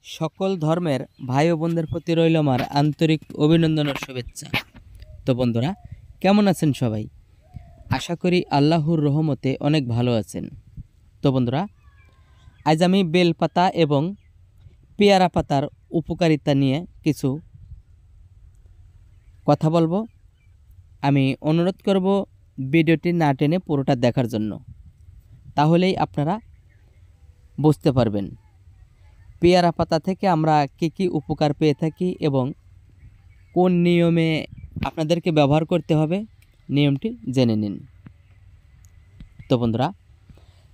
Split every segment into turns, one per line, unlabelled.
সকল ধর্মের ভাই ও বোনদের প্রতি রইল আমার আন্তরিক অভিনন্দন ও শুভেচ্ছা। তো বন্ধুরা, কেমন আছেন সবাই? আশা করি আল্লাহর রহমতে অনেক ভালো আছেন। তো বন্ধুরা, আজ আমি বেলপাতা এবং পেয়ারা পাতার উপকারিতা নিয়ে কিছু কথা বলবো। আমি অনুরোধ করব ভিডিওটি না টেনে পুরোটা দেখার জন্য, তাহলেই আপনারা বুঝতে পারবেন পেয়ারা পাতা থেকে আমরা কী উপকার পেয়ে থাকি এবং কোন নিয়মে আপনাদেরকে ব্যবহার করতে হবে নিয়মটি জেনে নিন। তো বন্ধুরা,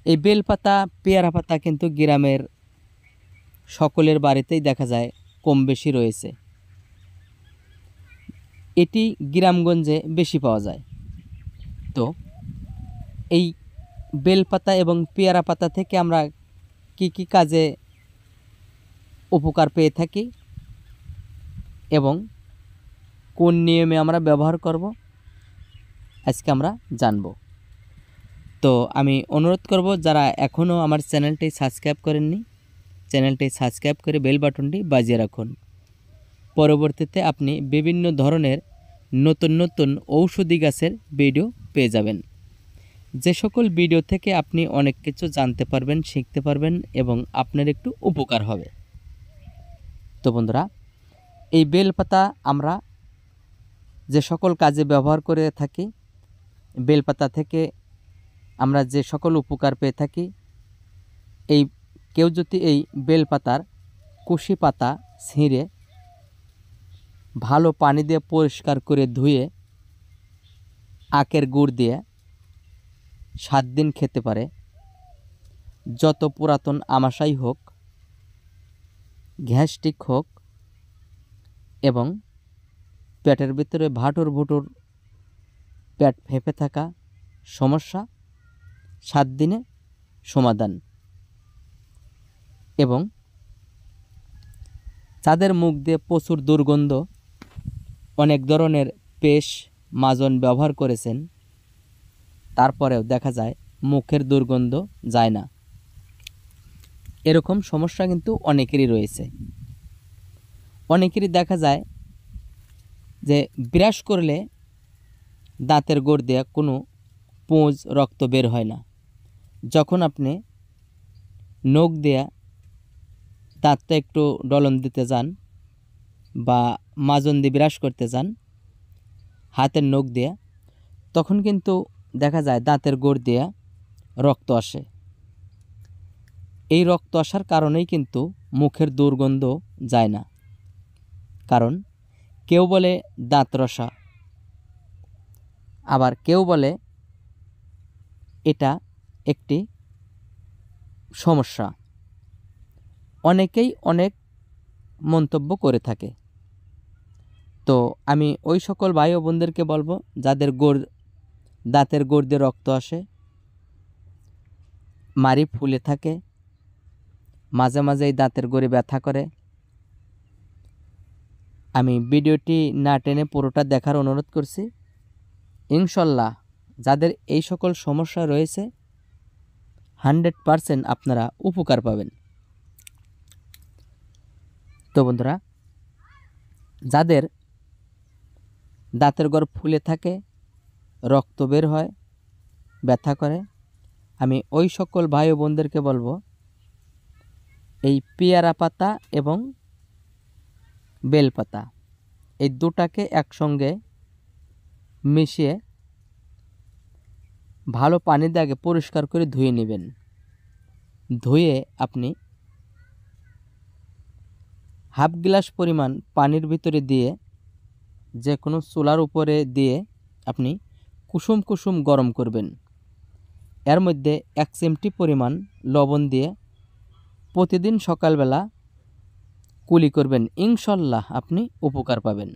এই বেলপাতা পেয়ারা পাতা কিন্তু গ্রামের সকলের বাড়িতেই দেখা যায়, কম বেশি রয়েছে। এটি গ্রামগঞ্জে বেশি পাওয়া যায়। তো এই বেলপাতা এবং পেয়ারা পাতা থেকে আমরা কি কাজে উপকার পেয়ে থাকি এবং কোন নিয়মে আমরা ব্যবহার করব আজকে আমরা জানব। তো আমি অনুরোধ করব, যারা এখনও আমার চ্যানেলটি সাবস্ক্রাইব করেননি, চ্যানেলটি সাবস্ক্রাইব করে বেল বাটনটি বাজিয়ে রাখুন। পরবর্তীতে আপনি বিভিন্ন ধরনের নতুন নতুন ঔষধি গাছের ভিডিও পেয়ে যাবেন, যে সকল ভিডিও থেকে আপনি অনেক কিছু জানতে পারবেন, শিখতে পারবেন এবং আপনার একটু উপকার হবে। তো বন্ধুরা, এই বেলপাতা আমরা যে সকল কাজে ব্যবহার করে থাকি, বেলপাতা থেকে আমরা যে সকল উপকার পেয়ে থাকি, এই কেউ যদি এই বেলপাতার কুশি পাতা ছিঁড়ে ভালো পানি দিয়ে পরিষ্কার করে ধুয়ে আখের গুড় দিয়ে 7 দিন খেতে পারে, যত পুরাতন আমাশাই হোক, গ্যাস্ট্রিক হোক এবং পেটের ভিতরে ভাটুর ভুটুর পেট ফেঁপে থাকা সমস্যা 7 দিনে সমাধান। এবং যাদের মুখ দিয়ে প্রচুর দুর্গন্ধ, অনেক ধরনের পেস্ট মাজন ব্যবহার করেছেন, তারপরেও দেখা যায় মুখের দুর্গন্ধ যায় না, এরকম সমস্যা কিন্তু অনেকেরই রয়েছে। অনেকেরই দেখা যায় যে ব্রাশ করলে দাঁতের গোড় দিয়ে কোনো পুঁজ রক্ত বের হয় না। যখন আপনি নখ দিয়ে দাঁতটা একটু ডলন দিতে যান বা মাজন দিয়ে ব্রাশ করতে যান হাতের নখ দিয়ে, তখন কিন্তু দেখা যায় দাঁতের গোড় দিয়ে রক্ত আসে। এই রক্ত আসার কারণেই কিন্তু মুখের দুর্গন্ধ যায় না। কারণ কেউ বলে দাঁত রসা, আবার কেউ বলে এটা একটি সমস্যা। অনেকেই অনেক মন্তব্য করে থাকে। তো আমি ওই সকল ভাই ও বোনদেরকে বলবো, যাদের দাঁতের গোড় দিয়ে রক্ত আসে, মাড়ি ফুলে থাকে, মাঝে মাঝে এই দাঁতের গোড়ে ব্যথা করে, আমি ভিডিওটি না টেনে পুরোটা দেখার অনুরোধ করছি। ইনশাল্লাহ যাদের এই সকল সমস্যা রয়েছে 100% আপনারা উপকার পাবেন। তো বন্ধুরা, যাদের দাঁতের গোড় ফুলে থাকে, রক্ত বের হয়, ব্যথা করে, আমি ওই সকল ভাই ও বোনদেরকে বলবো, এই পেয়ারা পাতা এবং বেলপাতা এই দুটাকে একসঙ্গে মিশিয়ে ভালো পানি দিয়ে আগে পরিষ্কার করে ধুয়ে নেবেন। ধুয়ে আপনি হাফ গ্লাস পরিমাণ পানির ভিতরে দিয়ে যে কোনো চুলার উপরে দিয়ে আপনি কুসুম কুসুম গরম করবেন। এর মধ্যে 1 চিমটি পরিমাণ লবণ দিয়ে প্রতিদিন সকালবেলা কুলি করবেন। ইনশাল্লাহ আপনি উপকার পাবেন।